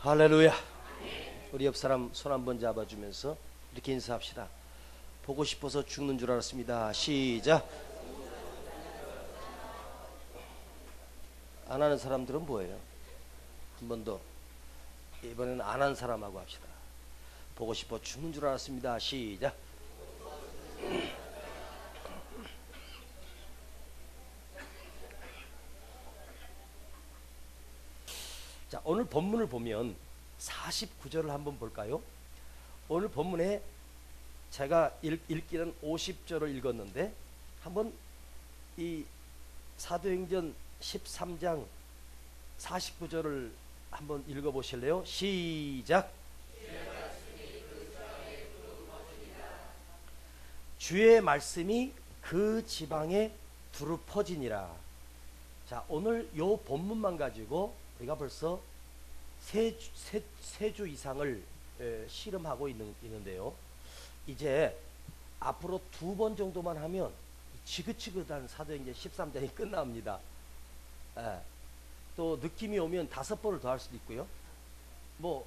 할렐루야. 우리 옆 사람 손 한번 잡아주면서 이렇게 인사합시다. 보고 싶어서 죽는 줄 알았습니다. 시작. 안 하는 사람들은 뭐예요? 한 번 더. 이번에는 안 하는 사람하고 합시다. 보고 싶어 죽는 줄 알았습니다. 시작. 자, 오늘 본문을 보면 49절을 한번 볼까요? 오늘 본문에 제가 읽기는 50절을 읽었는데 한번 이 사도행전 13장 49절을 한번 읽어보실래요? 시작. 주의 말씀이 그 지방에 두루 퍼지니라. 자, 오늘 요 본문만 가지고 우리가 벌써 세 주 이상을 씨름하고 있는데요. 이제 앞으로 2번 정도만 하면 지긋지긋한 사도행전 13장이 끝납니다. 또 느낌이 오면 5번을 더 할 수도 있고요. 뭐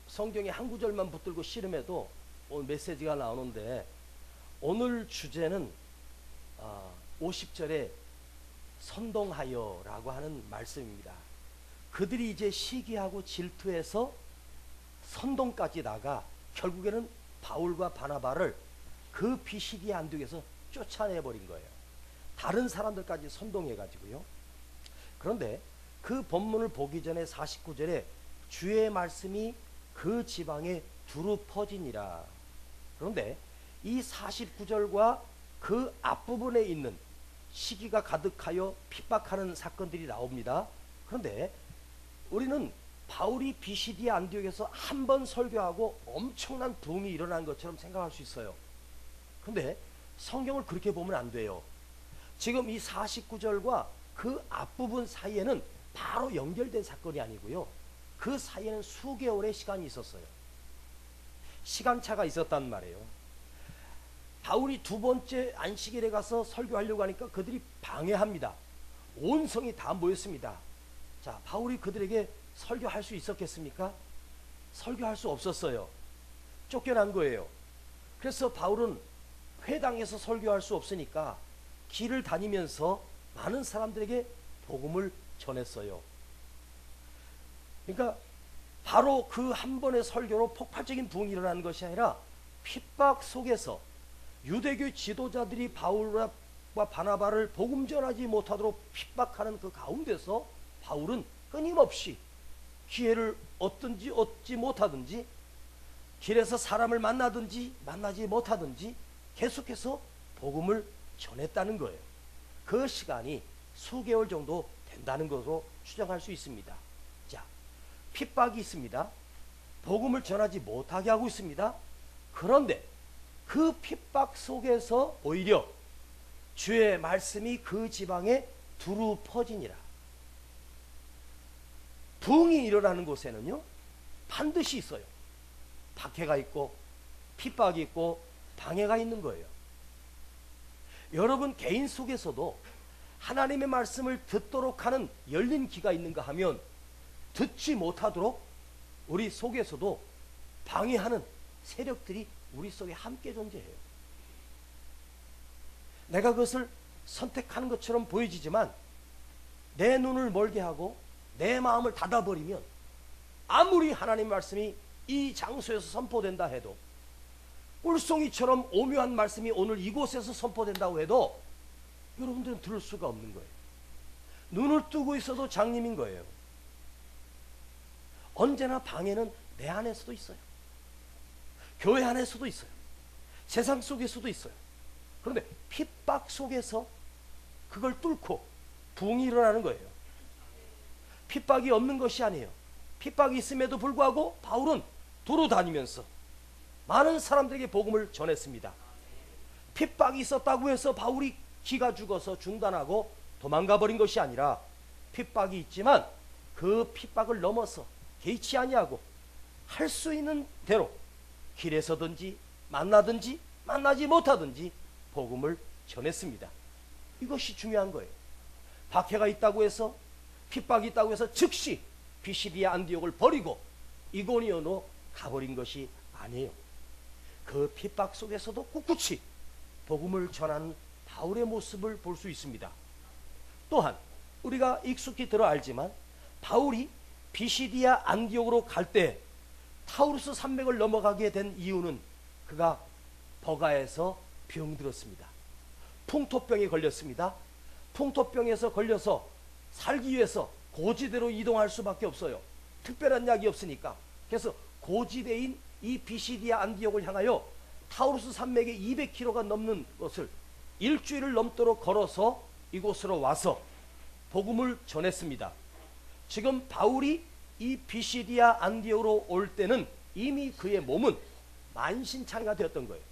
성경에 한 구절만 붙들고 씨름해도 오늘 메시지가 나오는데, 오늘 주제는 50절에 선동하여라고 하는 말씀입니다. 그들이 이제 시기하고 질투해서 선동까지 나가 결국에는 바울과 바나바를 그 비시디아 안디옥에서 쫓아내버린 거예요. 다른 사람들까지 선동해 가지고요. 그런데 그 본문을 보기 전에 49절에 주의 말씀이 그 지방에 두루 퍼지니라. 그런데 이 49절과 그 앞부분에 있는 시기가 가득하여 핍박하는 사건들이 나옵니다. 그런데 우리는 바울이 비시디아 안디옥에서 한 번 설교하고 엄청난 부흥이 일어난 것처럼 생각할 수 있어요. 그런데 성경을 그렇게 보면 안 돼요. 지금 이 49절과 그 앞부분 사이에는 바로 연결된 사건이 아니고요. 그 사이에는 수개월의 시간이 있었어요. 시간차가 있었단 말이에요. 바울이 2번째 안식일에 가서 설교하려고 하니까 그들이 방해합니다. 온 성이 다 모였습니다. 자, 바울이 그들에게 설교할 수 있었겠습니까? 설교할 수 없었어요. 쫓겨난 거예요. 그래서 바울은 회당에서 설교할 수 없으니까 길을 다니면서 많은 사람들에게 복음을 전했어요. 그러니까 바로 그 한 번의 설교로 폭발적인 부흥이 일어나는 것이 아니라 핍박 속에서 유대교 지도자들이 바울과 바나바를 복음 전하지 못하도록 핍박하는 그 가운데서 바울은 끊임없이 기회를 얻든지 얻지 못하든지, 길에서 사람을 만나든지 만나지 못하든지 계속해서 복음을 전했다는 거예요. 그 시간이 수개월 정도 된다는 것으로 추정할 수 있습니다. 자, 핍박이 있습니다. 복음을 전하지 못하게 하고 있습니다. 그런데 그 핍박 속에서 오히려 주의 말씀이 그 지방에 두루 퍼지니라. 부흥이 일어나는 곳에는요, 반드시 있어요. 박해가 있고 핍박이 있고 방해가 있는 거예요. 여러분 개인 속에서도 하나님의 말씀을 듣도록 하는 열린 귀가 있는가 하면, 듣지 못하도록 우리 속에서도 방해하는 세력들이 우리 속에 함께 존재해요. 내가 그것을 선택하는 것처럼 보여지지만 내 눈을 멀게 하고 내 마음을 닫아버리면, 아무리 하나님 말씀이 이 장소에서 선포된다 해도, 꿀송이처럼 오묘한 말씀이 오늘 이곳에서 선포된다고 해도 여러분들은 들을 수가 없는 거예요. 눈을 뜨고 있어도 장님인 거예요. 언제나 방해는 내 안에서도 있어요. 교회 안에서도 있어요. 세상 속에서도 있어요. 그런데 핍박 속에서 그걸 뚫고 부흥이 일어나는 거예요. 핍박이 없는 것이 아니에요. 핍박이 있음에도 불구하고 바울은 도로 다니면서 많은 사람들에게 복음을 전했습니다. 핍박이 있었다고 해서 바울이 기가 죽어서 중단하고 도망가 버린 것이 아니라, 핍박이 있지만 그 핍박을 넘어서 개의치 아니하고 할 수 있는 대로 길에서든지 만나든지 만나지 못하든지 복음을 전했습니다. 이것이 중요한 거예요. 박해가 있다고 해서, 핍박이 있다고 해서 즉시 비시디아 안디옥을 버리고 이고니온으로 가버린 것이 아니에요. 그 핍박 속에서도 꿋꿋이 복음을 전하는 바울의 모습을 볼 수 있습니다. 또한 우리가 익숙히 들어 알지만 바울이 비시디아 안디옥으로 갈 때 타우루스 산맥을 넘어가게 된 이유는 그가 버가에서 병들었습니다. 풍토병에 걸렸습니다. 풍토병에서 걸려서 살기 위해서 고지대로 이동할 수밖에 없어요. 특별한 약이 없으니까. 그래서 고지대인 이 비시디아 안디옥을 향하여 타우루스 산맥에 200km가 넘는 것을 일주일을 넘도록 걸어서 이곳으로 와서 복음을 전했습니다. 지금 바울이 이 비시디아 안디옥으로 올 때는 이미 그의 몸은 만신창이가 되었던 거예요.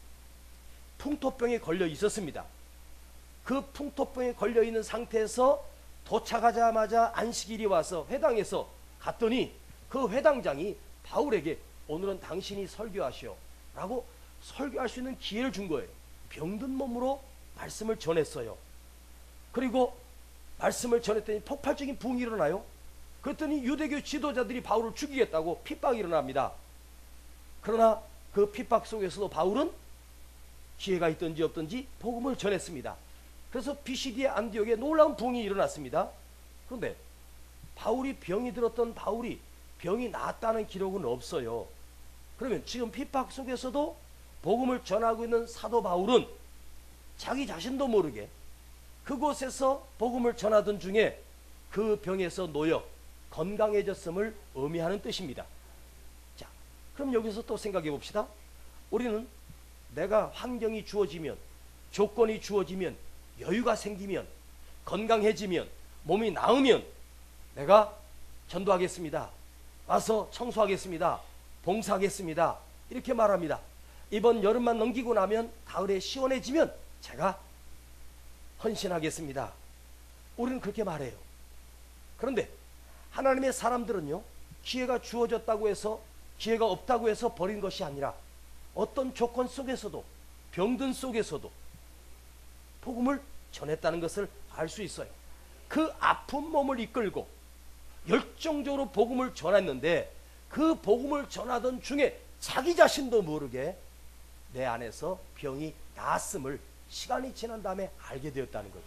풍토병에 걸려 있었습니다. 그 풍토병에 걸려 있는 상태에서 도착하자마자 안식일이 와서 회당에서 갔더니 그 회당장이 바울에게 오늘은 당신이 설교하시오 라고 설교할 수 있는 기회를 준 거예요. 병든 몸으로 말씀을 전했어요. 그리고 말씀을 전했더니 폭발적인 부흥이 일어나요. 그랬더니 유대교 지도자들이 바울을 죽이겠다고 핍박이 일어납니다. 그러나 그 핍박 속에서도 바울은 기회가 있든지 없든지 복음을 전했습니다. 그래서 비시디아 안디옥에 놀라운 부흥이 일어났습니다. 그런데 바울이 병이 들었던 바울이 병이 나았다는 기록은 없어요. 그러면 지금 핍박 속에서도 복음을 전하고 있는 사도 바울은 자기 자신도 모르게 그곳에서 복음을 전하던 중에 그 병에서 놓여 건강해졌음을 의미하는 뜻입니다. 자, 그럼 여기서 또 생각해 봅시다. 우리는 내가 환경이 주어지면, 조건이 주어지면, 여유가 생기면, 건강해지면, 몸이 나으면 내가 전도하겠습니다. 와서 청소하겠습니다. 봉사하겠습니다. 이렇게 말합니다. 이번 여름만 넘기고 나면 가을에 시원해지면 제가 헌신하겠습니다. 우리는 그렇게 말해요. 그런데 하나님의 사람들은요, 기회가 주어졌다고 해서, 기회가 없다고 해서 버린 것이 아니라 어떤 조건 속에서도, 병든 속에서도 복음을 전했다는 것을 알 수 있어요. 그 아픈 몸을 이끌고 열정적으로 복음을 전했는데 그 복음을 전하던 중에 자기 자신도 모르게 내 안에서 병이 나았음을 시간이 지난 다음에 알게 되었다는 거죠.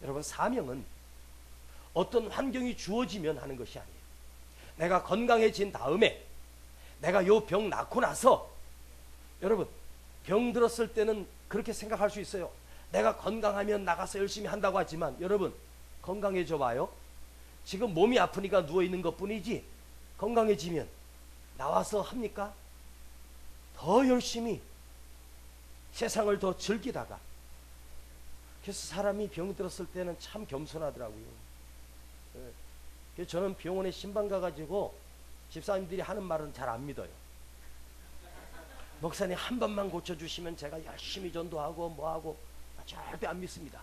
여러분, 사명은 어떤 환경이 주어지면 하는 것이 아니에요. 내가 건강해진 다음에, 내가 요 병 낫고 나서, 여러분, 병 들었을 때는 그렇게 생각할 수 있어요. 내가 건강하면 나가서 열심히 한다고 하지만 여러분, 건강해져 봐요. 지금 몸이 아프니까 누워있는 것 뿐이지 건강해지면 나와서 합니까? 더 열심히 세상을 더 즐기다가. 그래서 사람이 병 들었을 때는 참 겸손하더라고요. 그래서 저는 병원에 신방 가가지고 집사님들이 하는 말은 잘 안 믿어요. 목사님 한 번만 고쳐주시면 제가 열심히 전도하고 뭐하고 절대 안 믿습니다.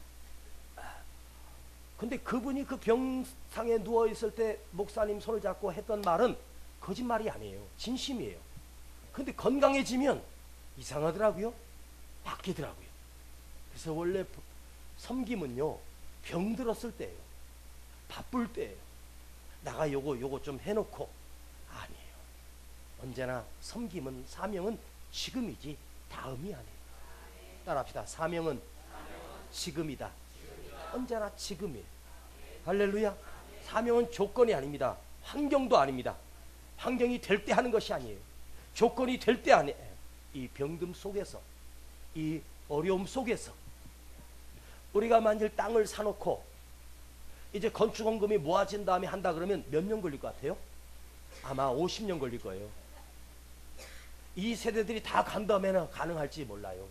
근데 그분이 그 병상에 누워있을 때 목사님 손을 잡고 했던 말은 거짓말이 아니에요. 진심이에요. 근데 건강해지면 이상하더라고요. 바뀌더라고요. 그래서 원래 섬김은요, 병 들었을 때예요. 바쁠 때예요. 나가 요거 좀 해놓고. 아니에요. 언제나 섬김은, 사명은 지금이지 다음이 아니에요. 따라합시다. 사명은 지금이다. 언제나 지금이에요. 할렐루야. 사명은 조건이 아닙니다. 환경도 아닙니다. 환경이 될 때 하는 것이 아니에요. 조건이 될 때 아니에요. 이 병듦 속에서, 이 어려움 속에서 우리가 만일 땅을 사놓고 이제 건축원금이 모아진 다음에 한다 그러면 몇 년 걸릴 것 같아요? 아마 50년 걸릴 거예요. 이 세대들이 다 간 다음에는 가능할지 몰라요.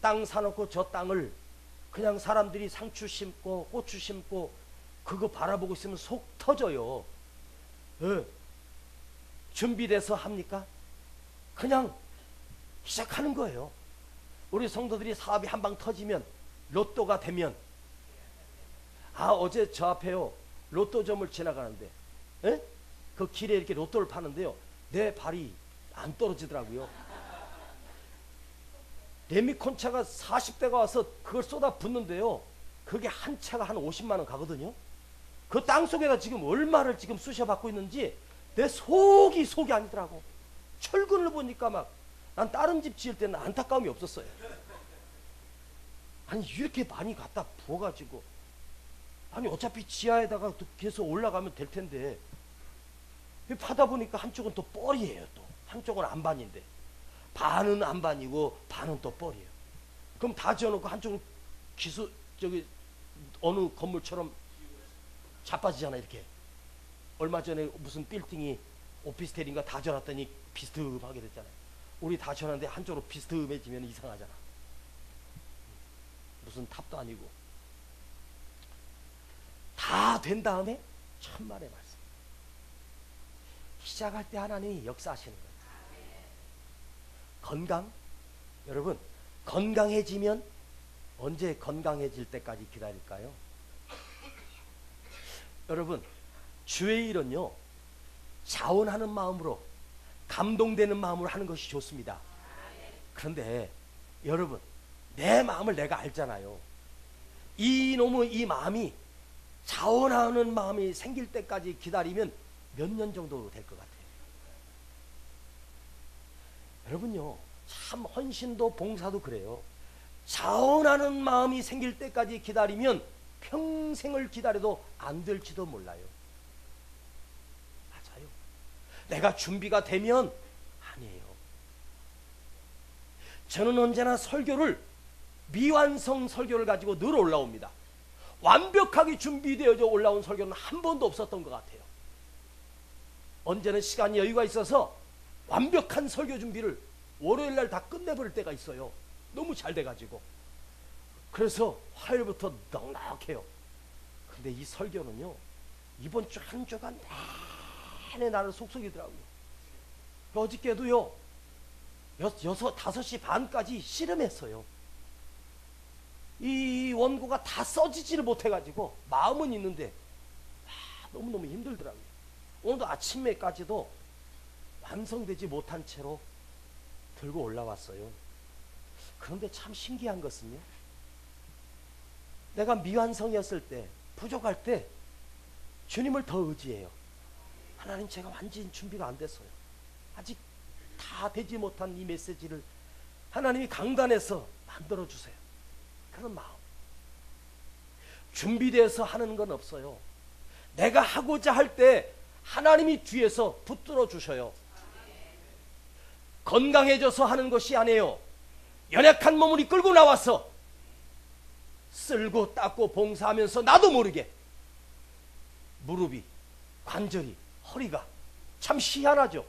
땅 사놓고 저 땅을 그냥 사람들이 상추 심고 고추 심고 그거 바라보고 있으면 속 터져요. 준비돼서 합니까? 그냥 시작하는 거예요. 우리 성도들이 사업이 한 방 터지면, 로또가 되면, 어제 저 앞에요, 로또점을 지나가는데 그 길에 이렇게 로또를 파는데요, 내 발이 안 떨어지더라고요. 레미콘차가 40대가 와서 그걸 쏟아 붓는데요, 그게 한 차가 한 50만 원 가거든요. 그 땅 속에다 지금 얼마를 지금 쑤셔받고 있는지 내 속이 아니더라고. 철근을 보니까 막 난 다른 집 지을 때는 안타까움이 없었어요. 아니 이렇게 많이 갖다 부어가지고 아니 어차피 지하에다가 또 계속 올라가면 될 텐데 파다 보니까 한쪽은 또 뻘이에요. 또 한쪽은 안반인데 반은 안반이고 반은 또 뻘이에요. 그럼 다 지어놓고 한쪽은 저기 어느 건물처럼 자빠지잖아. 이렇게 얼마 전에 무슨 빌딩이 오피스텔인가 다 지어놨더니 비스듬하게 됐잖아요. 우리 다 지어놨는데 한쪽으로 비스듬해지면 이상하잖아. 무슨 탑도 아니고. 다 된 다음에 천만의 말씀. 시작할 때 하나님이 역사하시는 거예요. 건강. 여러분 건강해지면 언제 건강해질 때까지 기다릴까요? 여러분 주의 일은요 자원하는 마음으로 감동되는 마음으로 하는 것이 좋습니다. 그런데 여러분 내 마음을 내가 알잖아요. 이놈의 이 마음이 자원하는 마음이 생길 때까지 기다리면 몇 년 정도 될 것 같아요. 여러분요 참 헌신도 봉사도 그래요. 자원하는 마음이 생길 때까지 기다리면 평생을 기다려도 안 될지도 몰라요. 맞아요. 내가 준비가 되면 아니에요. 저는 언제나 설교를 미완성 설교를 가지고 늘 올라옵니다. 완벽하게 준비되어져 올라온 설교는 한 번도 없었던 것 같아요. 언제는 시간이 여유가 있어서 완벽한 설교 준비를 월요일날 다 끝내버릴 때가 있어요. 너무 잘 돼가지고. 그래서 화요일부터 넉넉해요. 근데 이 설교는요 이번 주 한 주간 내내 나를 속속이더라고요. 어저께도요 5시 반까지 씨름했어요. 이 원고가 다 써지지를 못해가지고 마음은 있는데 너무너무 힘들더라고요. 오늘도 아침에까지도 완성되지 못한 채로 들고 올라왔어요. 그런데 참 신기한 것은요 내가 미완성이었을 때 부족할 때 주님을 더 의지해요. 하나님 제가 완전히 준비가 안 됐어요. 아직 다 되지 못한 이 메시지를 하나님이 강단에서 만들어주세요. 그런 마음. 준비돼서 하는 건 없어요. 내가 하고자 할 때 하나님이 뒤에서 붙들어 주셔요. 건강해져서 하는 것이 아니에요. 연약한 몸을 이끌고 나와서 쓸고 닦고 봉사하면서 나도 모르게 무릎이, 관절이, 허리가 참 희한하죠.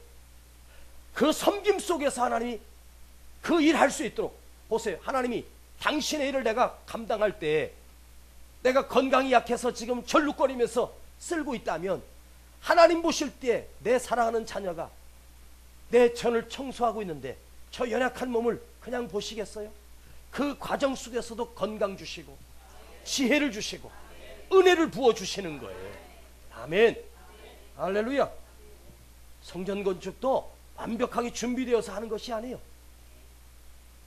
그 섬김 속에서 하나님이 그 일 할 수 있도록 보세요. 하나님이 당신의 일을 내가 감당할 때 내가 건강이 약해서 지금 절룩거리면서 쓸고 있다면 하나님 보실 때 내 사랑하는 자녀가 내 전을 청소하고 있는데 저 연약한 몸을 그냥 보시겠어요? 그 과정 속에서도 건강 주시고 지혜를 주시고 은혜를 부어주시는 거예요. 아멘. 할렐루야. 성전 건축도 완벽하게 준비되어서 하는 것이 아니에요.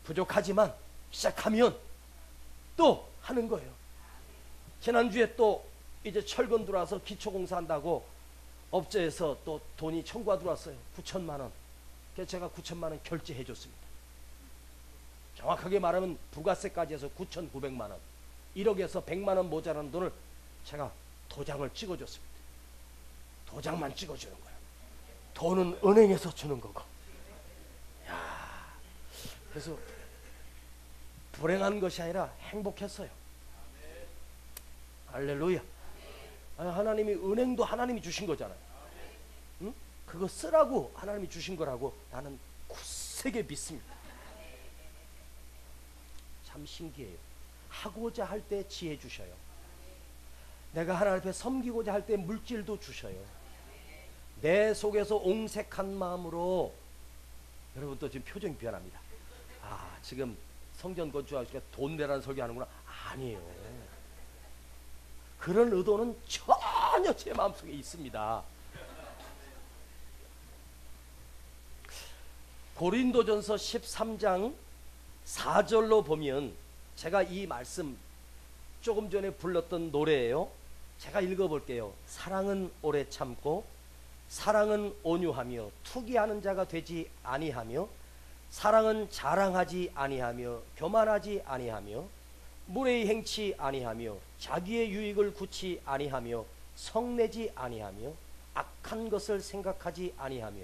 부족하지만 시작하면 또 하는 거예요. 지난주에 또 이제 철근 들어와서 기초공사한다고 업체에서 또 돈이 청구가 들어왔어요. 9천만 원. 그래서 제가 9천만 원 결제해 줬습니다. 정확하게 말하면 부가세까지 해서 9,900만 원. 1억에서 100만 원 모자라는 돈을 제가 도장을 찍어줬습니다. 도장만 찍어주는 거예요. 돈은 은행에서 주는 거고. 야, 그래서 불행한 것이 아니라 행복했어요. 할렐루야. 하나님이 은행도 하나님이 주신 거잖아요. 응? 그거 쓰라고 하나님이 주신 거라고 나는 굳세게 믿습니다. 참 신기해요. 하고자 할 때 지혜 주셔요. 내가 하나님 앞에 섬기고자 할 때 물질도 주셔요. 내 속에서 옹색한 마음으로. 여러분 또 지금 표정이 변합니다. 아 지금 성전 건축하니까 돈 내라는 설교하는구나. 아니에요. 그런 의도는 전혀 제 마음속에 있습니다. 고린도전서 13장 4절로 보면 제가 이 말씀 조금 전에 불렀던 노래예요. 제가 읽어볼게요. 사랑은 오래 참고 사랑은 온유하며 투기하는 자가 되지 아니하며 사랑은 자랑하지 아니하며 교만하지 아니하며 무례히 행치 아니하며 자기의 유익을 굳이 아니하며 성내지 아니하며 악한 것을 생각하지 아니하며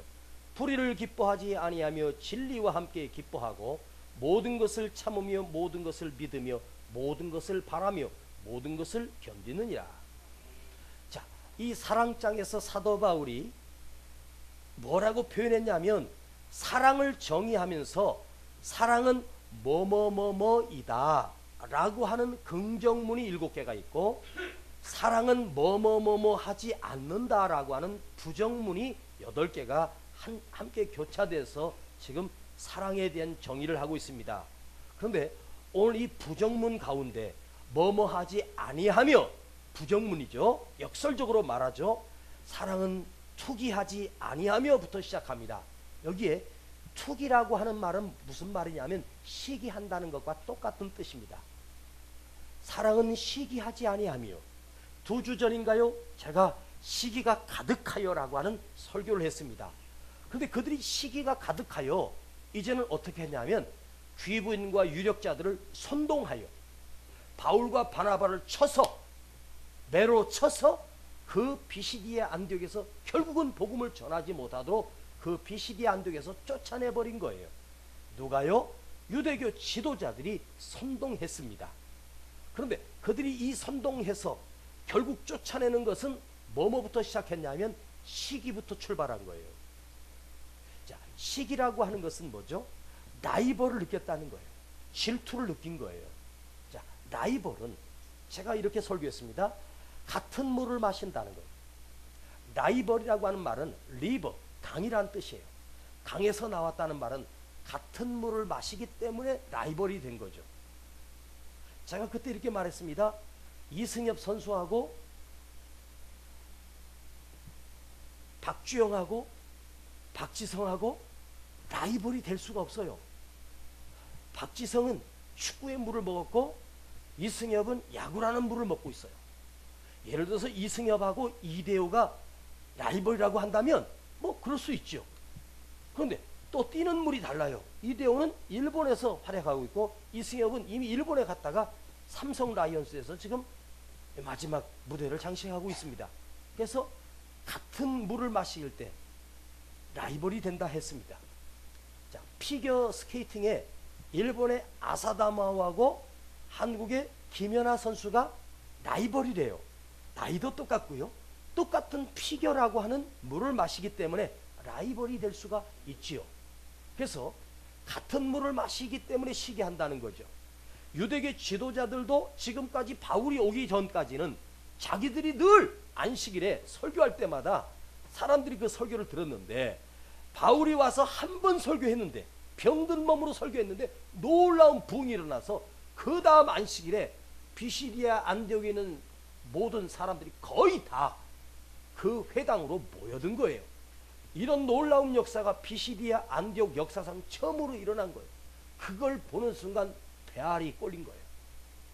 불의를 기뻐하지 아니하며 진리와 함께 기뻐하고 모든 것을 참으며 모든 것을 믿으며 모든 것을 바라며 모든 것을 견디느니라. 자, 이 사랑장에서 사도 바울이 뭐라고 표현했냐면 사랑을 정의하면서 사랑은 뭐뭐뭐뭐이다 라고 하는 긍정문이 7개가 있고 사랑은 뭐뭐뭐뭐 하지 않는다 라고 하는 부정문이 8개가 함께 교차돼서 지금 사랑에 대한 정의를 하고 있습니다. 그런데 오늘 이 부정문 가운데 뭐뭐 하지 아니하며 부정문이죠. 역설적으로 말하죠. 사랑은 투기하지 아니하며부터 시작합니다. 여기에 투기라고 하는 말은 무슨 말이냐면 시기한다는 것과 똑같은 뜻입니다. 사랑은 시기하지 아니하며 2주 전인가요? 제가 시기가 가득하여 라고 하는 설교를 했습니다. 그런데 그들이 시기가 가득하여 이제는 어떻게 했냐면 귀부인과 유력자들을 선동하여 바울과 바나바를 쳐서 매로 쳐서 그 비시디아 안디옥에서 결국은 복음을 전하지 못하도록 그 비시디아 안디옥에서 쫓아내버린 거예요. 누가요? 유대교 지도자들이 선동했습니다. 그런데 그들이 이 선동해서 결국 쫓아내는 것은 뭐뭐부터 시작했냐면 시기부터 출발한 거예요. 자, 시기라고 하는 것은 뭐죠? 라이벌을 느꼈다는 거예요. 질투를 느낀 거예요. 자, 라이벌은 제가 이렇게 설교했습니다. 같은 물을 마신다는 거예요. 라이벌이라고 하는 말은 리버, 강이라는 뜻이에요. 강에서 나왔다는 말은 같은 물을 마시기 때문에 라이벌이 된 거죠. 제가 그때 이렇게 말했습니다. 이승엽 선수하고 박주영하고 박지성하고 라이벌이 될 수가 없어요. 박지성은 축구의 물을 먹었고 이승엽은 야구라는 물을 먹고 있어요. 예를 들어서 이승엽하고 이대호가 라이벌이라고 한다면 뭐 그럴 수 있죠. 그런데 또 뛰는 물이 달라요. 이대호는 일본에서 활약하고 있고 이승엽은 이미 일본에 갔다가 삼성 라이온스에서 지금 마지막 무대를 장식하고 있습니다. 그래서 같은 물을 마실 때 라이벌이 된다 했습니다. 자, 피겨 스케이팅에 일본의 아사다마오하고 한국의 김연아 선수가 라이벌이래요. 나이도 똑같고요. 똑같은 피겨라고 하는 물을 마시기 때문에 라이벌이 될 수가 있지요. 그래서 같은 물을 마시기 때문에 시기한다는 거죠. 유대교 지도자들도 지금까지 바울이 오기 전까지는 자기들이 늘 안식일에 설교할 때마다 사람들이 그 설교를 들었는데 바울이 와서 한 번 설교했는데 병든 몸으로 설교했는데 놀라운 부흥이 일어나서 그 다음 안식일에 비시디아 안디옥에 있는 모든 사람들이 거의 다 그 회당으로 모여든 거예요. 이런 놀라운 역사가 비시디아 안디옥 역사상 처음으로 일어난 거예요. 그걸 보는 순간 배알이 꼴린 거예요.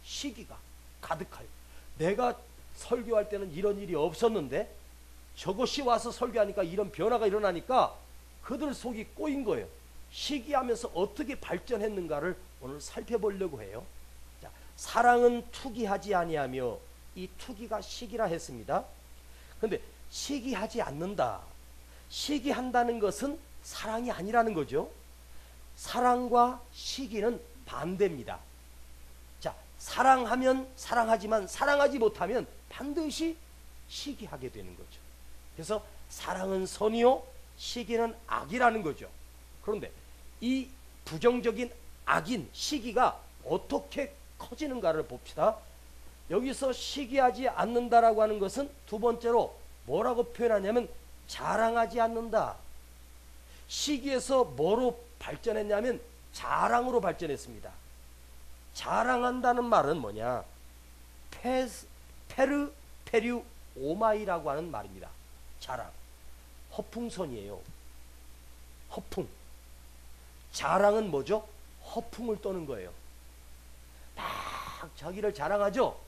시기가 가득하여. 내가 설교할 때는 이런 일이 없었는데 저것이 와서 설교하니까 이런 변화가 일어나니까 그들 속이 꼬인 거예요. 시기하면서 어떻게 발전했는가를 오늘 살펴보려고 해요. 자, 사랑은 투기하지 아니하며 이 투기가 시기라 했습니다. 그런데 시기하지 않는다. 시기한다는 것은 사랑이 아니라는 거죠. 사랑과 시기는 반대입니다. 자, 사랑하면 사랑하지만 사랑하지 못하면 반드시 시기하게 되는 거죠. 그래서 사랑은 선이요 시기는 악이라는 거죠. 그런데 이 부정적인 악인 시기가 어떻게 커지는가를 봅시다. 여기서 시기하지 않는다라고 하는 것은 두 번째로 뭐라고 표현하냐면 자랑하지 않는다. 시기에서 뭐로 발전했냐면 자랑으로 발전했습니다. 자랑한다는 말은 뭐냐? 페르 오마이라고 하는 말입니다. 자랑. 허풍선이에요. 허풍. 자랑은 뭐죠? 허풍을 떠는 거예요. 막 자기를 자랑하죠.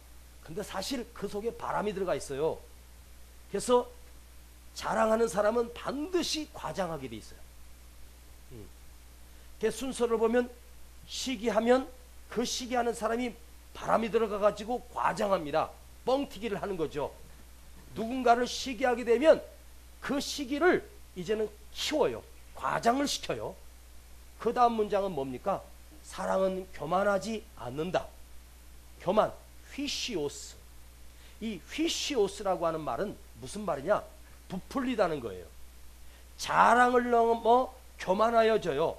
근데 사실 그 속에 바람이 들어가 있어요. 그래서 자랑하는 사람은 반드시 과장하게 돼 있어요. 그 순서를 보면 시기하면 그 시기하는 사람이 바람이 들어가 가지고 과장합니다. 뻥튀기를 하는 거죠. 누군가를 시기하게 되면 그 시기를 이제는 키워요. 과장을 시켜요. 그 다음 문장은 뭡니까? 사랑은 교만하지 않는다. 교만, 휘시오스. 이 휘시오스라고 하는 말은 무슨 말이냐? 부풀리다는 거예요. 자랑을 넘어 교만하여져요.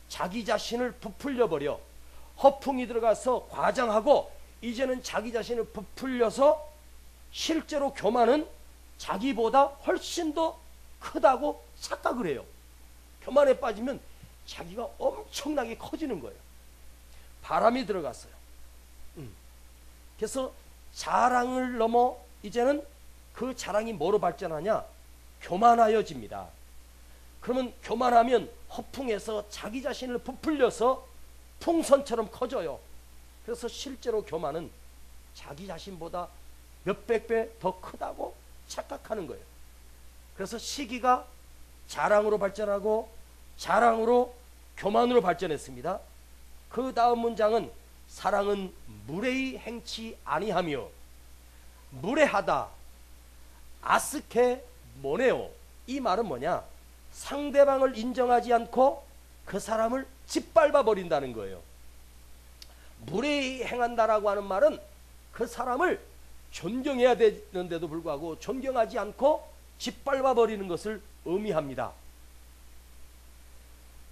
자기 자신을 부풀려버려. 허풍이 들어가서 과장하고 이제는 자기 자신을 부풀려서 실제로 교만은 자기보다 훨씬 더 크다고 착각을 해요. 교만에 빠지면 자기가 엄청나게 커지는 거예요. 바람이 들어갔어요. 그래서 자랑을 넘어 이제는 그 자랑이 뭐로 발전하냐? 교만하여집니다. 그러면 교만하면 허풍해서 자기 자신을 부풀려서 풍선처럼 커져요. 그래서 실제로 교만은 자기 자신보다 몇백 배 더 크다고 착각하는 거예요. 그래서 시기가 자랑으로 발전하고 자랑으로 교만으로 발전했습니다. 그 다음 문장은 사랑은 무례히 행치 아니하며 무례하다 아스케 모네오. 이 말은 뭐냐? 상대방을 인정하지 않고 그 사람을 짓밟아 버린다는 거예요. 무례히 행한다라고 하는 말은 그 사람을 존경해야 되는데도 불구하고 존경하지 않고 짓밟아 버리는 것을 의미합니다.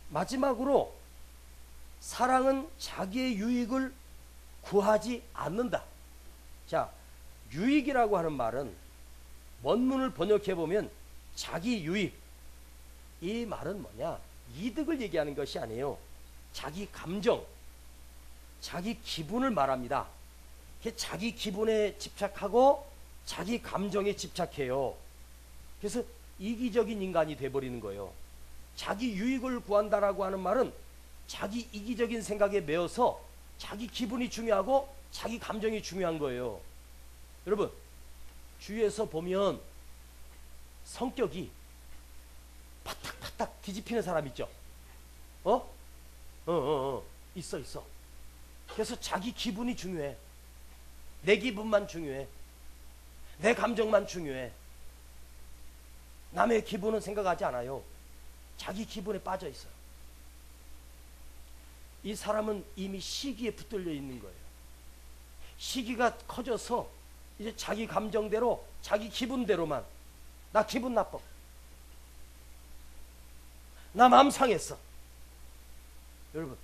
마지막으로 사랑은 자기의 유익을 구하지 않는다. 자, 유익이라고 하는 말은 원문을 번역해 보면 자기 유익. 이 말은 뭐냐? 이득을 얘기하는 것이 아니에요. 자기 감정, 자기 기분을 말합니다. 자기 기분에 집착하고 자기 감정에 집착해요. 그래서 이기적인 인간이 돼버리는 거예요. 자기 유익을 구한다라고 하는 말은 자기 이기적인 생각에 매여서 자기 기분이 중요하고 자기 감정이 중요한 거예요. 여러분, 주위에서 보면 성격이 파닥파닥 뒤집히는 사람 있죠? 있어. 그래서 자기 기분이 중요해. 내 기분만 중요해. 내 감정만 중요해. 남의 기분은 생각하지 않아요. 자기 기분에 빠져 있어요. 이 사람은 이미 시기에 붙들려 있는 거예요. 시기가 커져서 이제 자기 감정대로 자기 기분대로만. 나 기분 나빠. 나 마음 상했어. 여러분,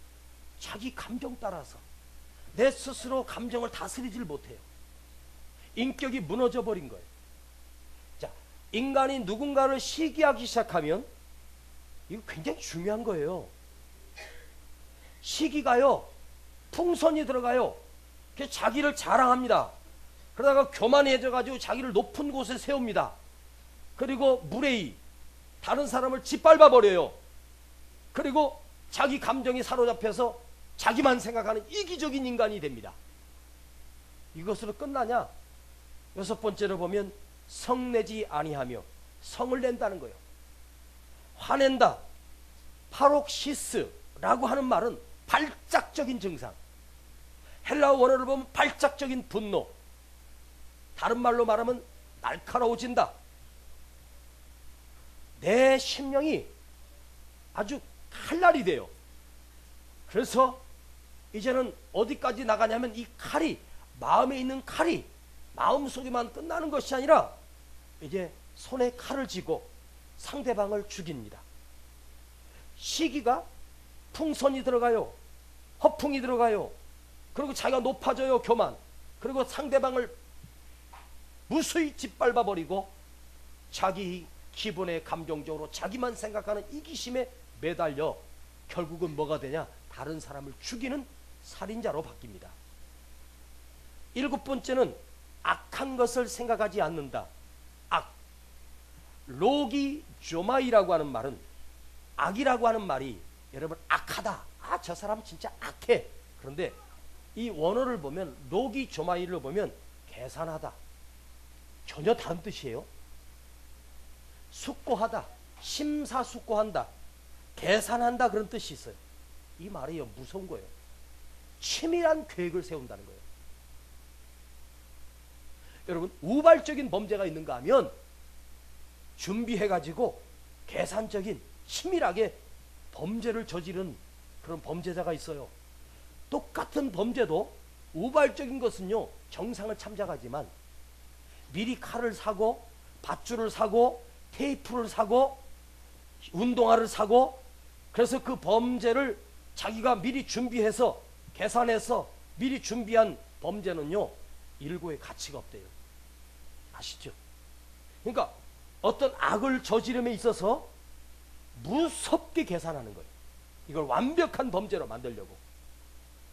자기 감정 따라서 내 스스로 감정을 다스리질 못해요. 인격이 무너져 버린 거예요. 자, 인간이 누군가를 시기하기 시작하면 이거 굉장히 중요한 거예요. 시기가요, 풍선이 들어가요. 자기를 자랑합니다. 그러다가 교만해져 가지고 자기를 높은 곳에 세웁니다. 그리고 무례히 다른 사람을 짓밟아 버려요. 그리고 자기 감정이 사로잡혀서 자기만 생각하는 이기적인 인간이 됩니다. 이것으로 끝나냐? 6번째로 보면 성내지 아니하며, 성을 낸다는 거예요. 화낸다. 파록시스라고 하는 말은 발작적인 증상. 헬라어 원어를 보면 발작적인 분노. 다른 말로 말하면 날카로워진다. 내 심령이 아주 칼날이 돼요. 그래서 이제는 어디까지 나가냐면 이 칼이, 마음에 있는 칼이 마음속에만 끝나는 것이 아니라 이제 손에 칼을 쥐고 상대방을 죽입니다. 시기가 풍선이 들어가요. 허풍이 들어가요. 그리고 자기가 높아져요. 교만. 그리고 상대방을 무수히 짓밟아 버리고 자기 기분에 감정적으로 자기만 생각하는 이기심에 매달려 결국은 뭐가 되냐? 다른 사람을 죽이는 살인자로 바뀝니다. 7번째는 악한 것을 생각하지 않는다. 악. 로기 조마이라고 하는 말은, 악이라고 하는 말이 여러분 악하다. 아, 저 사람 진짜 악해. 그런데 이 원어를 보면, 로기 조마이를 보면 계산하다. 전혀 다른 뜻이에요. 숙고하다, 심사숙고한다, 계산한다 그런 뜻이 있어요. 이 말이요 무서운 거예요. 치밀한 계획을 세운다는 거예요. 여러분 우발적인 범죄가 있는가 하면 준비해가지고 계산적인 치밀하게 범죄를 저지른 그런 범죄자가 있어요. 똑같은 범죄도 우발적인 것은요 정상을 참작하지만 미리 칼을 사고 밧줄을 사고 테이프를 사고 운동화를 사고 그래서 그 범죄를 자기가 미리 준비해서 계산해서 미리 준비한 범죄는요 일고의 가치가 없대요. 아시죠? 그러니까 어떤 악을 저지름에 있어서 무섭게 계산하는 거예요. 이걸 완벽한 범죄로 만들려고.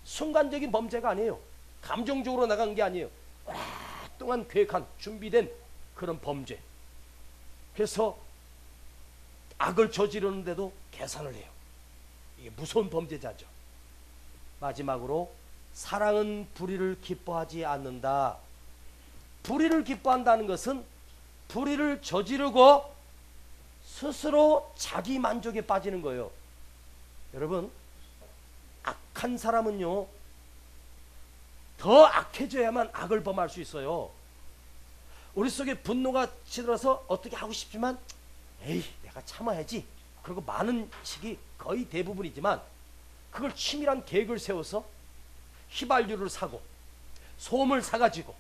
순간적인 범죄가 아니에요. 감정적으로 나간 게 아니에요. 오랫동안 계획한 준비된 그런 범죄. 그래서 악을 저지르는데도 계산을 해요. 이게 무서운 범죄자죠. 마지막으로 사랑은 불의를 기뻐하지 않는다. 불의를 기뻐한다는 것은 불의를 저지르고 스스로 자기 만족에 빠지는 거예요. 여러분 악한 사람은요 더 악해져야만 악을 범할 수 있어요. 우리 속에 분노가 치들어서 어떻게 하고 싶지만 에이 내가 참아야지 그리고 많은 식이 거의 대부분이지만 그걸 치밀한 계획을 세워서 휘발유를 사고 솜을 사가지고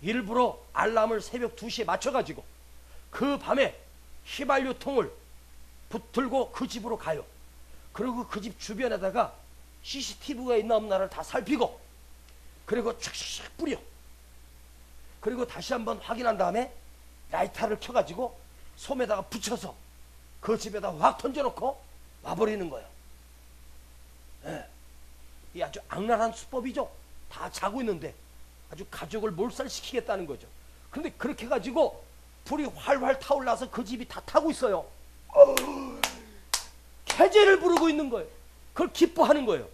일부러 알람을 새벽 2시에 맞춰가지고 그 밤에 휘발유통을 붙들고 그 집으로 가요. 그리고 그 집 주변에다가 CCTV가 있나 없나를 다 살피고 그리고 촥촥 뿌려. 그리고 다시 한번 확인한 다음에 라이터를 켜가지고 솜에다가 붙여서 그 집에다 확 던져놓고 와버리는 거예요. 예. 이 아주 악랄한 수법이죠. 다 자고 있는데 아주 가족을 몰살시키겠다는 거죠. 그런데 그렇게 해가지고 불이 활활 타올라서 그 집이 다 타고 있어요. 태제를 부르고 있는 거예요. 그걸 기뻐하는 거예요.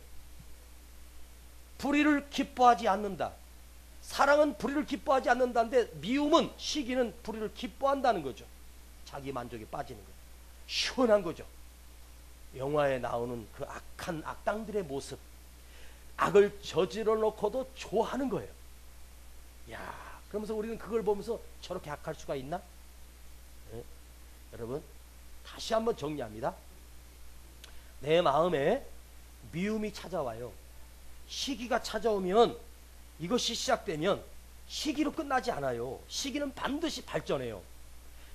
불의를 기뻐하지 않는다. 사랑은 불의를 기뻐하지 않는다는데 미움은 시기는 불의를 기뻐한다는 거죠. 자기 만족에 빠지는 거예요. 시원한 거죠. 영화에 나오는 그 악한 악당들의 모습, 악을 저질러 놓고도 좋아하는 거예요. 야, 그러면서 우리는 그걸 보면서 저렇게 악할 수가 있나? 네? 여러분 다시 한번 정리합니다. 내 마음에 미움이 찾아와요. 시기가 찾아오면 이것이 시작되면 시기로 끝나지 않아요. 시기는 반드시 발전해요.